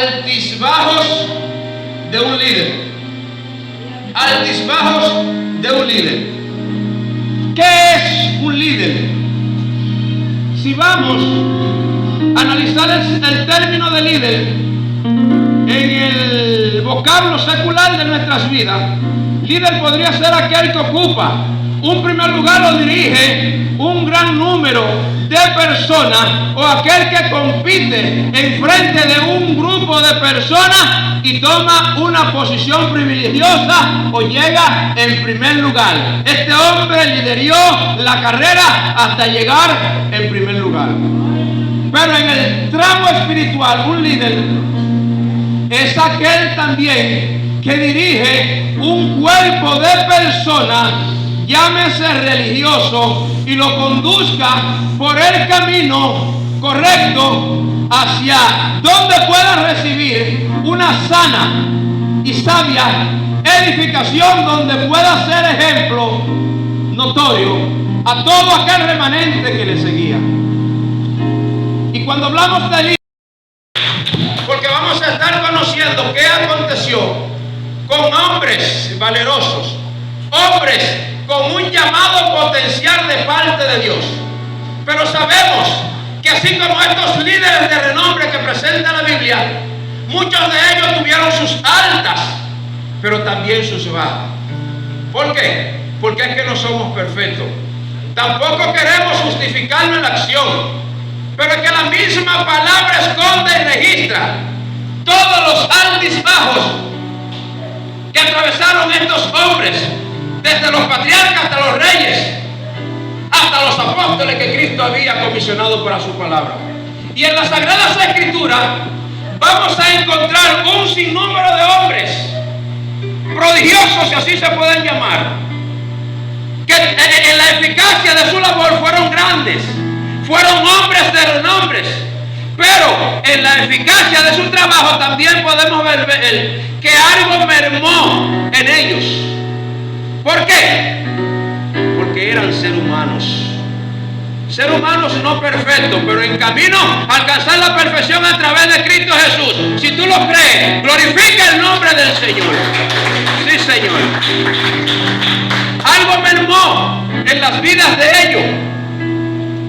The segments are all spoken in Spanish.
altibajos de un líder. Altibajos de un líder. ¿Qué es un líder? Si vamos a analizar el término de líder en el vocablo secular de nuestras vidas, líder podría ser aquel que ocupa un primer lugar o dirige un gran número de personas, o aquel que compite en frente de un grupo de personas y toma una posición privilegiosa o llega en primer lugar. Este hombre lideró la carrera hasta llegar en primer lugar. Pero en el tramo espiritual, un líder es aquel también que dirige un cuerpo de personas, llámese religioso, y lo conduzca por el camino correcto hacia donde pueda recibir una sana y sabia edificación, donde pueda ser ejemplo notorio a todo aquel remanente que le seguía. Y cuando hablamos de líder, porque vamos a estar conociendo qué aconteció con hombres valerosos, hombres con un llamado potencial de parte de Dios. Pero sabemos que así como estos líderes de renombre que presenta la Biblia, muchos de ellos tuvieron sus altas, pero también sus bajas. ¿Por qué? Porque es que no somos perfectos. Tampoco queremos justificarlo en la acción, pero es que la misma palabra esconde y registra todos los altibajos que atravesaron estos hombres, desde los patriarcas hasta los reyes, hasta los apóstoles que Cristo había comisionado para su palabra. Y en las Sagradas Escrituras vamos a encontrar un sinnúmero de hombres prodigiosos, si así se pueden llamar, que en la eficacia de su labor fueron grandes, fueron hombres de renombres, pero en la eficacia de su trabajo también podemos ver que algo mermó en ellos. ¿Por qué? Porque eran seres humanos no perfectos, pero en camino a alcanzar la perfección a través de Cristo Jesús. Si tú lo crees, glorifica el nombre del Señor. Sí, Señor. Algo mermó en las vidas de ellos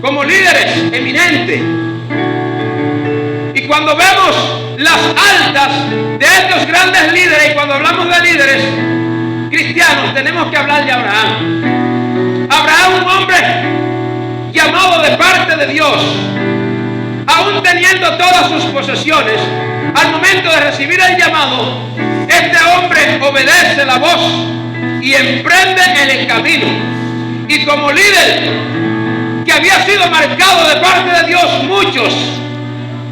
como líderes eminentes. Y cuando vemos las altas de estos grandes líderes, y cuando hablamos de líderes cristianos, tenemos que hablar de Abraham. Abraham, un hombre llamado de parte de Dios, aún teniendo todas sus posesiones, al momento de recibir el llamado, este hombre obedece la voz y emprende el camino. Y como líder que había sido marcado de parte de Dios, muchos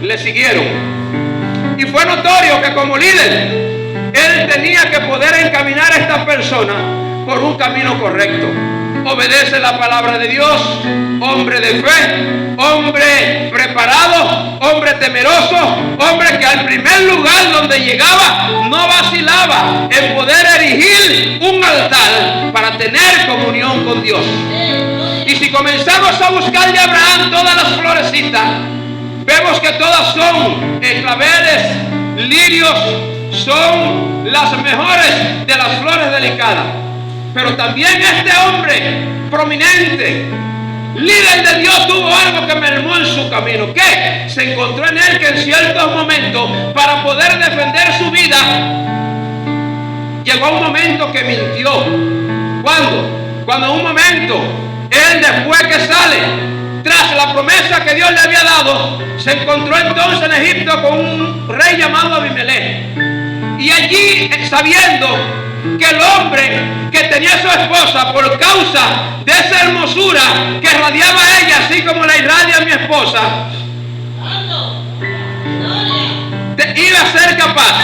le siguieron. Y fue notorio que como líder él tenía que poder encaminar a esta persona por un camino correcto. Obedece la palabra de Dios, hombre de fe, hombre preparado, hombre temeroso, hombre que al primer lugar donde llegaba no vacilaba en poder erigir un altar para tener comunión con Dios. Y si comenzamos a buscar de Abraham todas las florecitas, vemos que todas son claveles, lirios, son las mejores de las flores delicadas. Pero también este hombre prominente, líder de Dios, tuvo algo que mermó en su camino. ¿Qué? Se encontró en él que en ciertos momentos, para poder defender su vida, llegó un momento que mintió. ¿Cuándo? Cuando en un momento, él después que sale, tras la promesa que Dios le había dado, se encontró entonces en Egipto con un rey llamado Abimelech. Y allí, sabiendo que el hombre que tenía a su esposa, por causa de esa hermosura que radiaba a ella, así como la irradia mi esposa, iba a ser capaz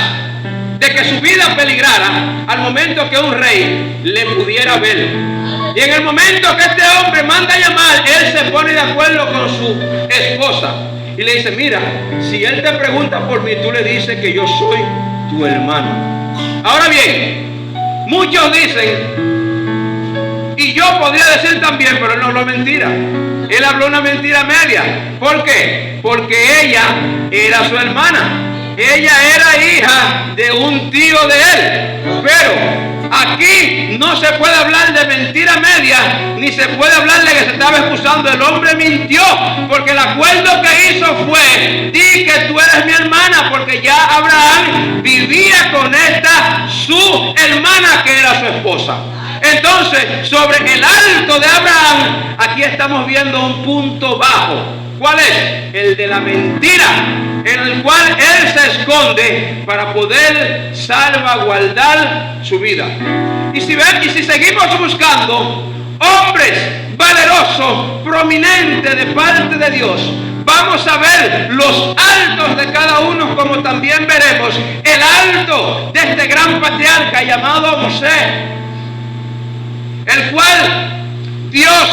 de que su vida peligrara al momento que un rey le pudiera ver. Y en el momento que este hombre manda a llamar, él se pone de acuerdo con su esposa y le dice: mira, si él te pregunta por mí, tú le dices que yo soy tu hermano. Ahora bien, muchos dicen, y yo podría decir también, pero no es mentira. Él habló una mentira media. ¿Por qué? Porque ella era su hermana. ella era hija de un tío de él. Pero aquí no se puede hablar de mentira media, ni se puede hablar de que se estaba excusando. El hombre mintió, porque el acuerdo que hizo fue: di que tú eres mi hermana, porque ya Abraham vivía con esta su hermana, que era su esposa. Entonces, sobre el alto de Abraham, aquí estamos viendo un punto bajo. ¿Cuál es? El de la mentira, en el cual él se esconde para poder salvaguardar su vida. Y si seguimos buscando hombres valerosos, prominentes de parte de Dios, vamos a ver los altos de cada uno, como también veremos el alto de este gran patriarca llamado Moisés, el cual Dios,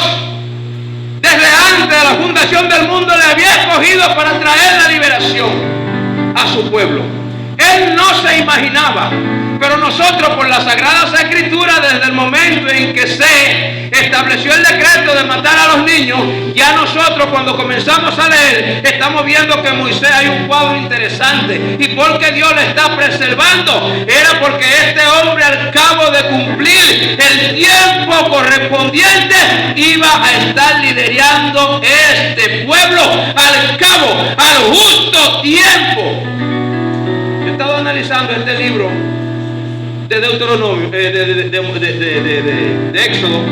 desde antes de la fundación del mundo, le había escogido para traer la liberación a su pueblo. Él no se imaginaba, pero nosotros, por las Sagradas Escrituras, desde el momento en que se estableció el decreto de matar a los niños, ya nosotros, cuando comenzamos a leer, estamos viendo que en Moisés hay un cuadro interesante. ¿Y por qué Dios le está preservando? Era porque este hombre, al cabo de cumplir el tiempo correspondiente, iba a estar liderando este pueblo al justo tiempo. He estado analizando este libro de Deuteronomio, de Éxodo,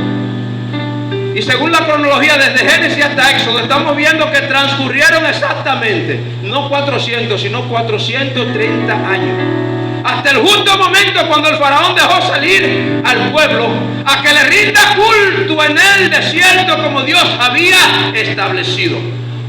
y según la cronología desde Génesis hasta Éxodo, estamos viendo que transcurrieron exactamente no 400 sino 430 años, hasta el justo momento cuando el faraón dejó salir al pueblo a que le rinda culto en el desierto como Dios había establecido.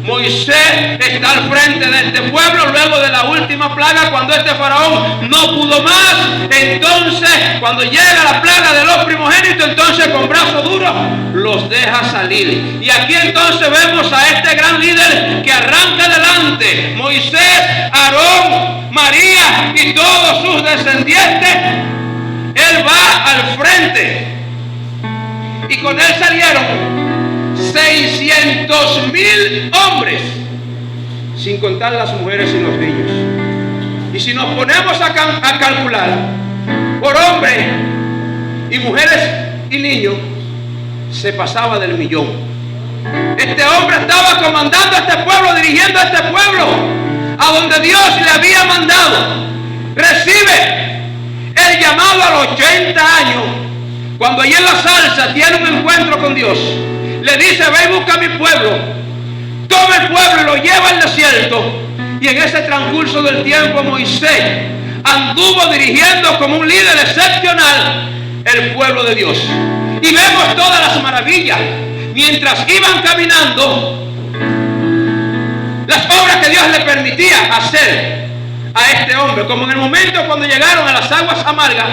Moisés está al frente de este pueblo luego de la última plaga, cuando este faraón no pudo más. Entonces, cuando llega la plaga de los primogénitos, entonces con brazo duro los deja salir. Y aquí entonces vemos a este gran líder que arranca adelante: Moisés, Aarón, María y todos sus descendientes. Él va al frente, y con él salieron 600,000 hombres, sin contar las mujeres y los niños. Y si nos ponemos a calcular por hombres y mujeres y niños, se pasaba del 1,000,000. Este hombre estaba comandando a este pueblo, dirigiendo a este pueblo a donde Dios le había mandado. Recibe el llamado a los 80 años, cuando allí en la salsa tiene un encuentro con Dios. Le dice: ve y busca a mi pueblo. Toma el pueblo y lo lleva al desierto. Y en ese transcurso del tiempo, Moisés anduvo dirigiendo como un líder excepcional el pueblo de Dios. Y vemos todas las maravillas. Mientras iban caminando, las obras que Dios le permitía hacer a este hombre, como en el momento cuando llegaron a las aguas amargas,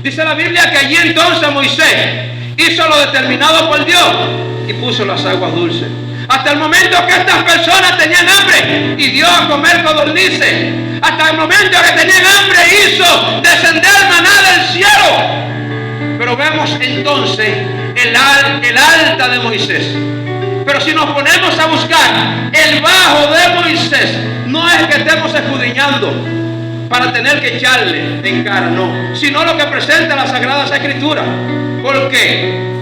dice la Biblia que allí entonces Moisés hizo lo determinado por Dios y puso las aguas dulces. Hasta el momento que estas personas tenían hambre y dio a comer codornices. Hasta el momento que tenían hambre hizo descender maná del cielo. Pero vemos entonces el alta de Moisés. Pero si nos ponemos a buscar el bajo de Moisés, no es que estemos escudriñando para tener que echarle en cara, no, sino lo que presenta las Sagradas Escrituras. ¿Por qué?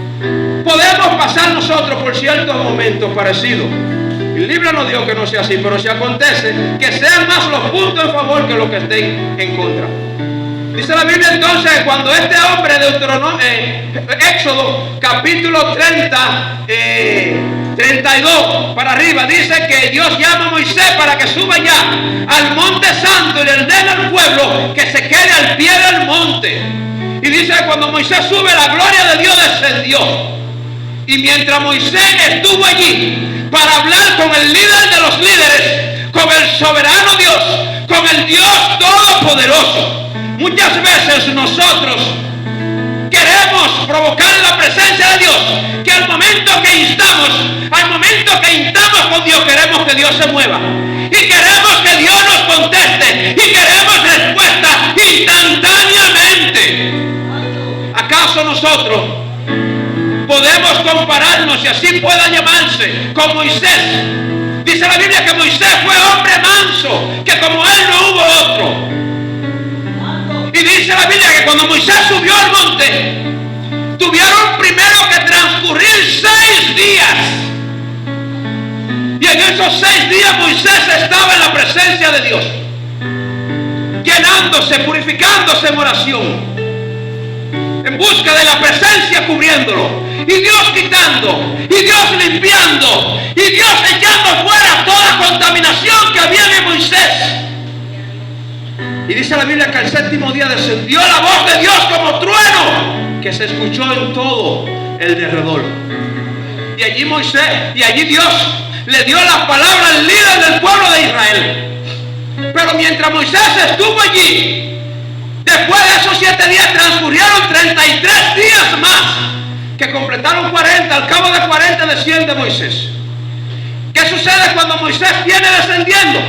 Podemos pasar nosotros por ciertos momentos parecidos. El libro no dijo que no sea así, pero si acontece, que sean más los puntos en favor que los que estén en contra. Dice la Biblia entonces, cuando este hombre de Éxodo capítulo 32 para arriba, dice que Dios llama a Moisés para que suba ya al monte santo y le ordena al pueblo que se quede al pie del monte. Y dice que cuando Moisés sube, la gloria de Dios descendió. Y mientras Moisés estuvo allí para hablar con el líder de los líderes, con el soberano Dios, con el Dios todopoderoso, muchas veces nosotros queremos provocar la presencia de Dios, que al momento que instamos con Dios, queremos que Dios se mueva. Y queremos que Dios nos conteste. Y queremos respuesta instantáneamente. ¿Acaso nosotros podemos compararnos, si así pueda llamarse, con Moisés? Dice la Biblia que Moisés fue hombre manso, que como él no hubo tuvieron primero que transcurrir 6 días. Y en esos 6 días Moisés estaba en la presencia de Dios, llenándose, purificándose en oración, en busca de la presencia, cubriéndolo, y Dios quitando, y Dios limpiando, y Dios echando fuera toda contaminación que había en Moisés. Y dice la Biblia que al 7º día descendió la voz de Dios como trueno, que se escuchó en todo el derredor. Y allí Dios le dio la palabra al líder del pueblo de Israel. Pero mientras Moisés estuvo allí, después de esos 7 días transcurrieron 33 días más, que completaron 40. Al cabo de 40 desciende Moisés. ¿Qué sucede cuando Moisés viene descendiendo?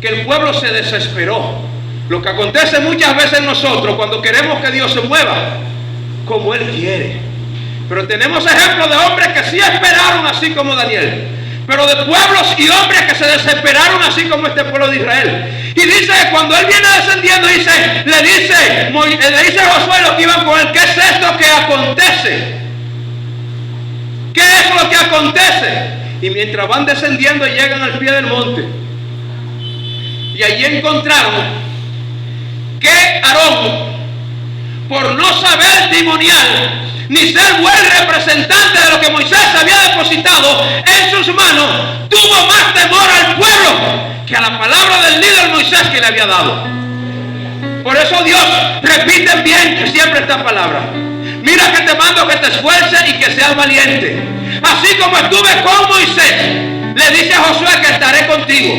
Que el pueblo se desesperó. Lo que acontece muchas veces nosotros cuando queremos que Dios se mueva como Él quiere. Pero tenemos ejemplos de hombres que sí esperaron, así como Daniel, pero de pueblos y hombres que se desesperaron, así como este pueblo de Israel. Y dice que cuando Él viene descendiendo, le dice a Josué, los que iban con él: ¿qué es esto que acontece? ¿Qué es lo que acontece? Y mientras van descendiendo, llegan al pie del monte, y allí encontraron que Aarón, por no saber timonial ni ser buen representante de lo que Moisés había depositado en sus manos, tuvo más temor al pueblo que a la palabra del líder Moisés que le había dado. Por eso Dios repite bien siempre esta palabra: mira que te mando que te esfuerces y que seas valiente. Así como estuve con Moisés, le dice a Josué que estaré contigo.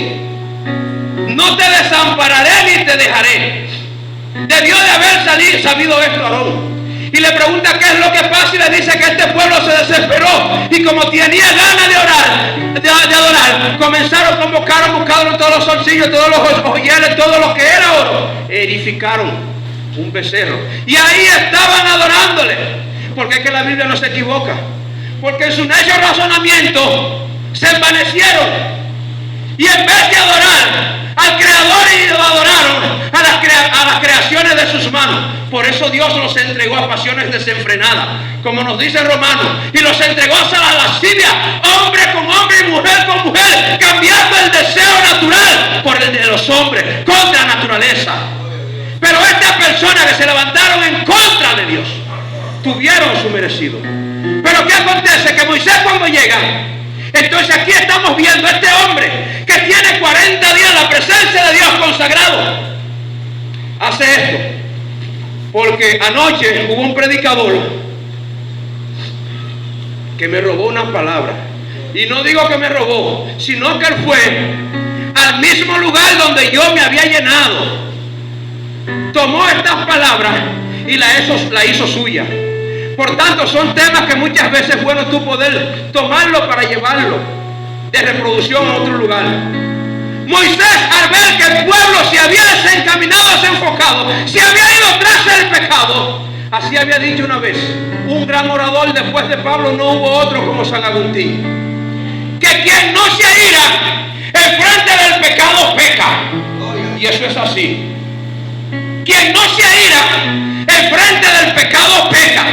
No te desampararé ni te dejaré. Debió de haber sabido esto Aarón. Y le pregunta qué es lo que pasa, y le dice que este pueblo se desesperó, y como tenía ganas de adorar, comenzaron a convocar, buscaron todos los solcillos, todos los joyeles, todo lo que era oro, edificaron un becerro, y ahí estaban adorándole. Porque es que la Biblia no se equivoca, porque en su necio razonamiento se envanecieron, y en vez de adorar al Creador, y lo adoraron a las creaciones de sus manos. Por eso Dios los entregó a pasiones desenfrenadas, como nos dice Romanos, y los entregó a la lascivia, hombre con hombre y mujer con mujer, cambiando el deseo natural por el de los hombres, contra la naturaleza. Pero estas personas que se levantaron en contra de Dios tuvieron su merecido. Pero ¿qué acontece? Que Moisés, cuando llega, entonces aquí estamos viendo a este hombre que tiene 40 días en la presencia de Dios consagrado, hace esto. Porque anoche hubo un predicador que me robó unas palabras. Y no digo que me robó, sino que él fue al mismo lugar donde yo me había llenado. Tomó estas palabras y la hizo suya. Por tanto, son temas que muchas veces es bueno tú poder tomarlo para llevarlo de reproducción a otro lugar. Moisés, al ver que el pueblo se había desencaminado, desenfocado, se había ido tras el pecado, así había dicho una vez un gran orador después de Pablo: no hubo otro como San Agustín, que quien no se aira en frente del pecado peca. Y eso es así. Quien no se aira en frente del pecado peca,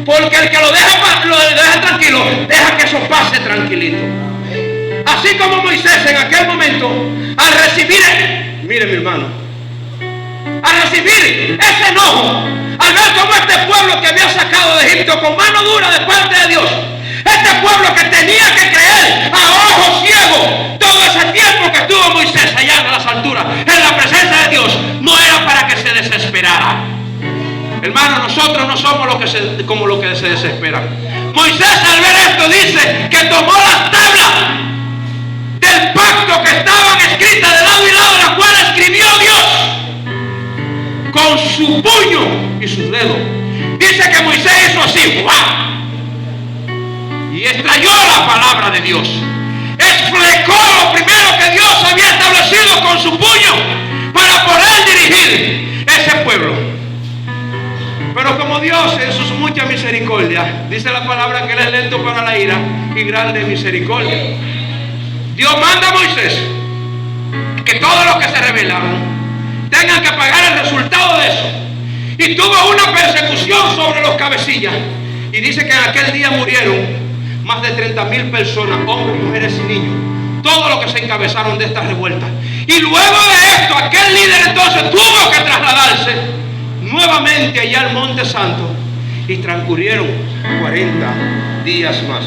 porque el que lo deja tranquilo, deja que eso pase tranquilito. Así como Moisés en aquel momento, al recibir, mire mi hermano, al recibir ese enojo, al ver cómo este pueblo que había sacado de Egipto con mano dura de parte de Dios, este pueblo que tenía que creer a ojos ciegos todo ese tiempo que estuvo Moisés allá en las alturas, en la presencia de Dios, no era para que se desesperara. Hermano, nosotros no somos como los que se desesperan. Moisés, al ver esto, dice que tomó las tablas del pacto que estaban escritas de lado y lado, la cual escribió Dios con su puño y sus dedos. Dice que Moisés hizo así, ¡guau!, y extrayó la palabra de Dios, explicó lo primero que Dios había establecido con su puño para poder dirigir ese pueblo. Pero como Dios en sus muchas misericordias, dice la palabra que Él es lento para la ira y grande en misericordia, Dios manda a Moisés que todos los que se rebelaron tengan que pagar el resultado de eso. y tuvo una persecución sobre los cabecillas. Y dice que en aquel día murieron más de 30,000 personas, hombres, mujeres y niños, todos los que se encabezaron de esta revuelta. Y luego de esto, aquel líder entonces tuvo que trasladarse nuevamente allá al Monte Santo, y transcurrieron 40 días más.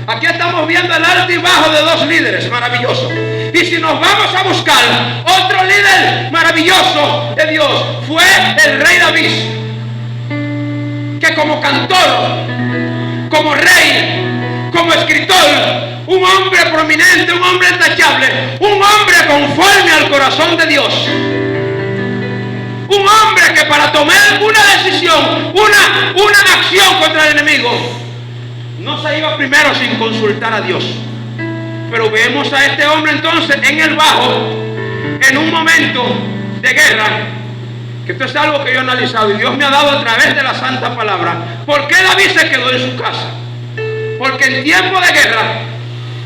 Aquí estamos viendo el alto y bajo de dos líderes maravillosos. Y si nos vamos a buscar otro líder maravilloso de Dios, fue el rey David, que como cantor, como rey, como escritor, un hombre prominente, un hombre intachable, un hombre conforme al corazón de Dios, un hombre que para tomar una decisión, una acción contra el enemigo, no se iba primero sin consultar a Dios. Pero vemos a este hombre entonces en el bajo, en un momento de guerra, que esto es algo que yo he analizado y Dios me ha dado a través de la santa palabra. ¿Por qué David se quedó en su casa? Porque en tiempo de guerra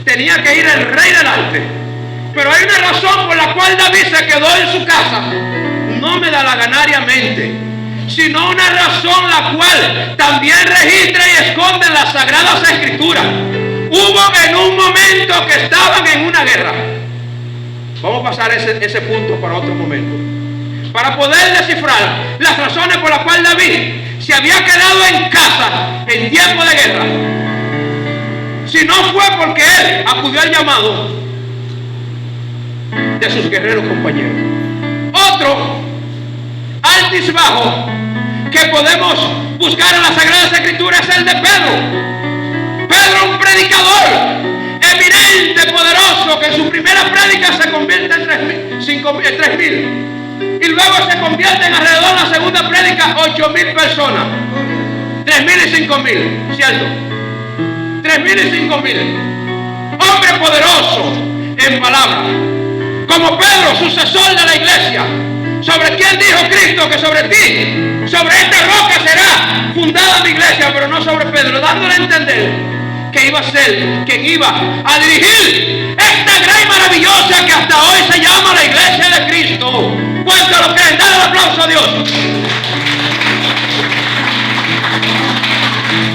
tenía que ir el rey delante. Pero hay una razón por la cual David se quedó en su casa, no medalaganariamente, sino una razón la cual también registra y esconde en las Sagradas Escrituras. Hubo en un momento que estaban en una guerra. Vamos a pasar ese punto para otro momento, para poder descifrar las razones por las cuales David se había quedado en casa en tiempo de guerra. Si no fue porque él acudió al llamado de sus guerreros compañeros. Otro altisbajo que podemos buscar en las Sagradas Escrituras es el de Pedro. Pedro, un predicador eminente, poderoso, que en su primera prédica se convierte en 3,000 y luego se convierte en alrededor de la segunda prédica 8,000 personas, 3,000 y 5,000, ¿cierto? 3,000 y 5,000. Hombre poderoso en palabra, como Pedro, sucesor de la iglesia, sobre quien dijo Cristo que sobre ti, sobre esta roca será fundada mi iglesia, pero no sobre Pedro, dándole a entender que iba a ser quien iba a dirigir esta gran y maravillosa que hasta hoy se llama la iglesia de Cristo. ¿Cuántos lo creen? Dale un aplauso a Dios.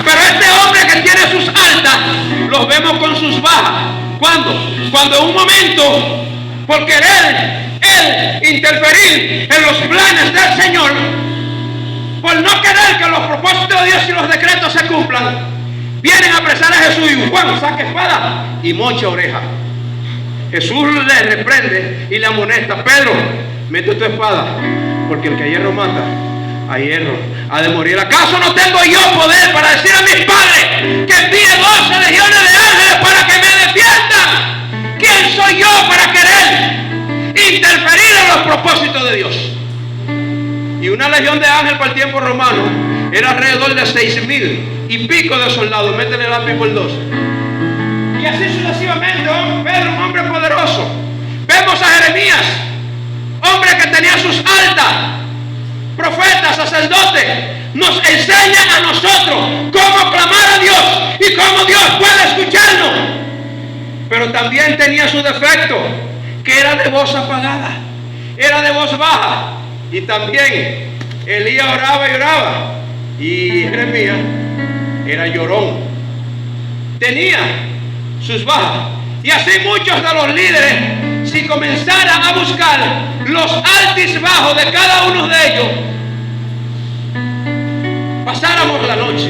Pero este hombre que tiene sus altas, los vemos con sus bajas. ¿Cuándo? Cuando en un momento, por querer él interferir en los planes del Señor, por no querer que los propósitos de Dios y los decretos se cumplan, vienen a apresar a Jesús y Juan saca espada y mocha oreja. Jesús le reprende y le amonesta: Pedro, mete tu espada, porque el que a hierro mata, a hierro ha de morir. ¿Acaso no tengo yo poder para decir a mis padres que envíe 12 legiones de ángeles para que me defiendan? ¿Quién soy yo para querer interferir en los propósitos de Dios? Y una legión de ángeles para el tiempo romano era alrededor de 6,000 y pico de soldados. Métele el lápiz por 2. Y así sucesivamente. Pedro, un hombre poderoso. Vemos a Jeremías, hombre que tenía sus altas, profeta, sacerdote, nos enseña a nosotros cómo clamar a Dios y cómo Dios puede escucharnos. Pero también tenía su defecto, que era de voz apagada, era de voz baja. Y también Elías oraba y oraba, y Jeremías era llorón, tenía sus bajas. Y así muchos de los líderes, si comenzaran a buscar los altisbajos de cada uno de ellos, pasáramos la noche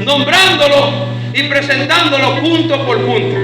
nombrándolo y presentándolo punto por punto.